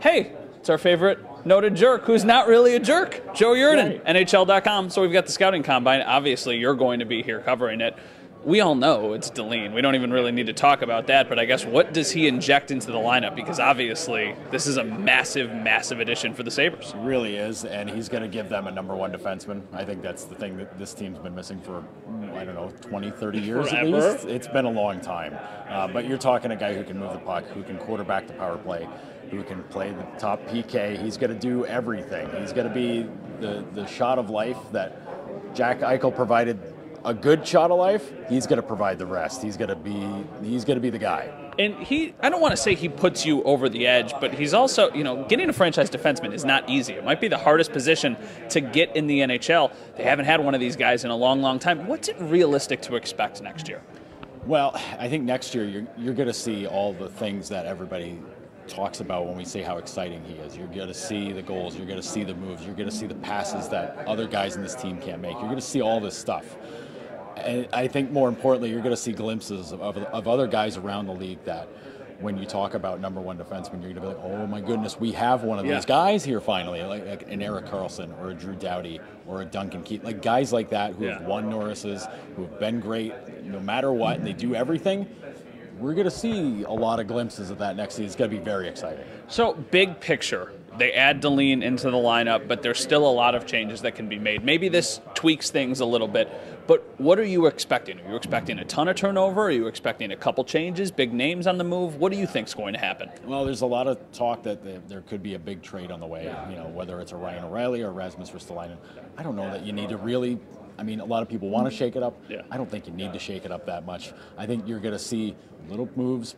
Hey, it's our favorite noted jerk who's not really a jerk, Joe Yerdon, Right. NHL.com. So we've got the scouting combine. Obviously, you're going to be here covering it. We all know it's Deline. We don't even really need to talk about that, but I guess what does he inject into the lineup? Because obviously this is a massive, massive addition for the Sabres. He really is, and he's going to give them a number one defenseman. I think that's the thing that this team's been missing for, I don't know, 20, 30 years at Forever. least. It's been a long time. But you're talking a guy who can move the puck, who can quarterback the power play, who can play the top PK. He's going to do everything. He's going to be the shot of life that Jack Eichel provided. A good shot of life, he's going to provide the rest. He's going to be the guy. And I don't want to say he puts you over the edge, but he's also, getting a franchise defenseman is not easy. It might be the hardest position to get in the NHL. They haven't had one of these guys in a long, long time. What's it realistic to expect next year? Well, I think next year you're going to see all the things that everybody talks about when we say how exciting he is. You're going to see the goals, you're going to see the moves, you're going to see the passes that other guys in this team can't make. You're going to see all this stuff. And I think more importantly, you're going to see glimpses of other guys around the league that when you talk about number one defenseman, you're going to be like, oh my goodness, we have one of these guys here finally, like an Eric Carlson or a Drew Doughty or a Duncan Keith, like guys like that who have won Norrises, who have been great no matter what, and they do everything. We're going to see a lot of glimpses of that next season. It's going to be very exciting. So, big picture. They add Deline into the lineup, but there's still a lot of changes that can be made. Maybe this tweaks things a little bit, but what are you expecting? Are you expecting a ton of turnover? Are you expecting a couple changes, big names on the move? What do you think is going to happen? Well, there's a lot of talk that there could be a big trade on the way, whether it's a Ryan O'Reilly or Rasmus Ristolainen. I don't know that you need to really... I mean, a lot of people want to shake it up. Yeah. I don't think you need to shake it up that much. I think you're going to see little moves,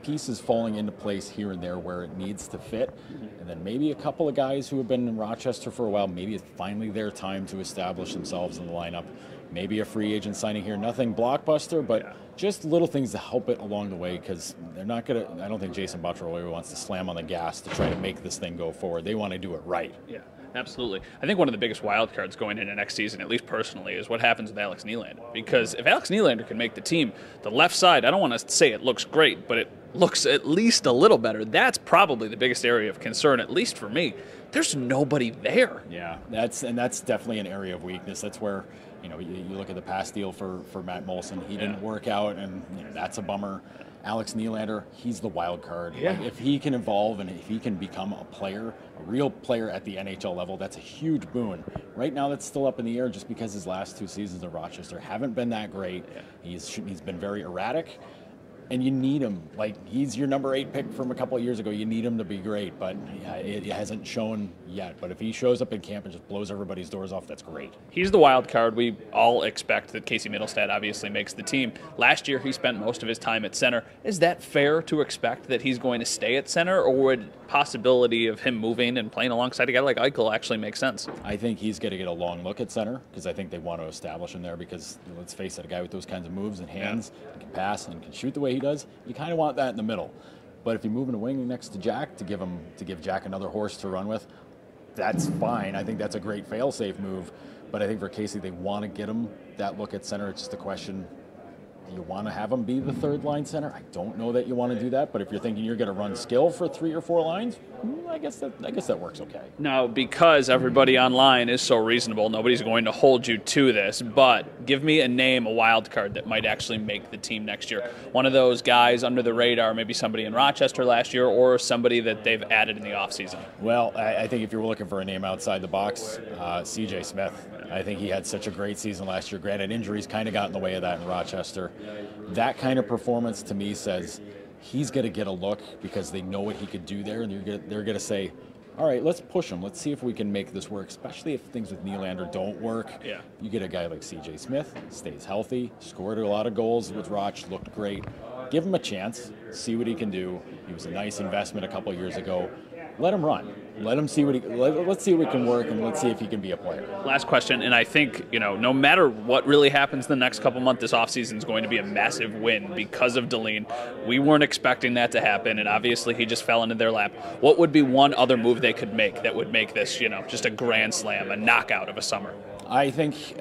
pieces falling into place here and there where it needs to fit. And then maybe a couple of guys who have been in Rochester for a while, maybe it's finally their time to establish themselves in the lineup. Maybe a free agent signing here. Nothing blockbuster, but just little things to help it along the way, because they're not going to, I don't think Jason Butler wants to slam on the gas to try to make this thing go forward. They want to do it right. Yeah. Absolutely. I think one of the biggest wild cards going into next season, at least personally, is what happens with Alex Nylander. Because if Alex Nylander can make the team, the left side, I don't want to say it looks great, but it looks at least a little better. That's probably the biggest area of concern, at least for me. There's nobody there. Yeah, that's definitely an area of weakness. That's where, you look at the past deal for Matt Molson. He didn't work out, and that's a bummer. Alex Nylander, he's the wild card. Yeah. Like, if he can evolve and if he can become a player, a real player at the NHL level, that's a huge boon. Right now, that's still up in the air just because his last 2 seasons at Rochester haven't been that great. Yeah. He's been very erratic, and you need him. Like, he's your number 8 pick from a couple of years ago. You need him to be great, but it hasn't shown yet. But if he shows up in camp and just blows everybody's doors off, that's great. He's the wild card. We all expect that Casey Mittelstadt obviously makes the team. Last year, he spent most of his time at center. Is that fair to expect that he's going to stay at center, or would possibility of him moving and playing alongside a guy like Eichel actually make sense? I think he's going to get a long look at center, because I think they want to establish him there, because let's face it, a guy with those kinds of moves and hands, can pass and can shoot the way he does, you kind of want that in the middle. But if you move in a wing next to Jack to give Jack another horse to run with, that's fine. I think that's a great fail-safe move. But I think for Casey, they want to get him that look at center. It's just a question, do you want to have him be the third line center? I don't know that you want to do that, but if you're thinking you're going to run skill for 3 or 4 lines, I guess that works okay. Now, because everybody online is so reasonable, nobody's going to hold you to this, but give me a name, a wild card that might actually make the team next year. One of those guys under the radar, maybe somebody in Rochester last year, or somebody that they've added in the offseason. Well, I think if you're looking for a name outside the box, CJ Smith. I think he had such a great season last year. Granted, injuries kind of got in the way of that in Rochester. That kind of performance to me says he's going to get a look because they know what he could do there, and they're going to say, all right, let's push him. Let's see if we can make this work, especially if things with Nylander don't work. Yeah. You get a guy like CJ Smith, stays healthy, scored a lot of goals with Roch, looked great. Give him a chance, see what he can do. He was a nice investment a couple years ago. Let him run. Let him see let's see what can work, and let's see if he can be a player. Last question, and I think, no matter what really happens the next couple months, this offseason is going to be a massive win because of Deline. We weren't expecting that to happen, and obviously he just fell into their lap. What would be one other move they could make that would make this, just a grand slam, a knockout of a summer? I think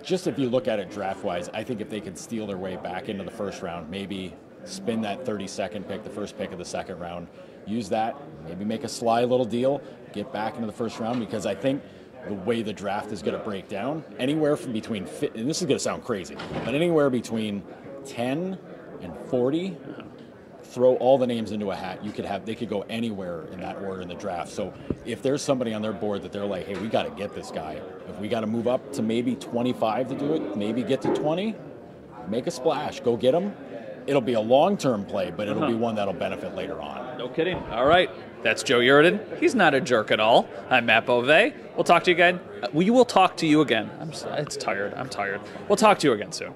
just if you look at it draft-wise, I think if they could steal their way back into the first round, maybe spin that 32nd pick, the first pick of the second round, use that, maybe make a sly little deal, get back into the first round, because I think the way the draft is going to break down, anywhere from between, and this is going to sound crazy, but anywhere between 10 and 40, throw all the names into a hat. They could go anywhere in that order in the draft. So if there's somebody on their board that they're like, hey, we got to get this guy. If we got to move up to maybe 25 to do it, maybe get to 20, make a splash, go get him. It'll be a long-term play, but it'll be one that'll benefit later on. No kidding. All right. That's Joe Yerdon. He's not a jerk at all. I'm Matt Bové. We'll talk to you again. We will talk to you again. I'm tired. We'll talk to you again soon.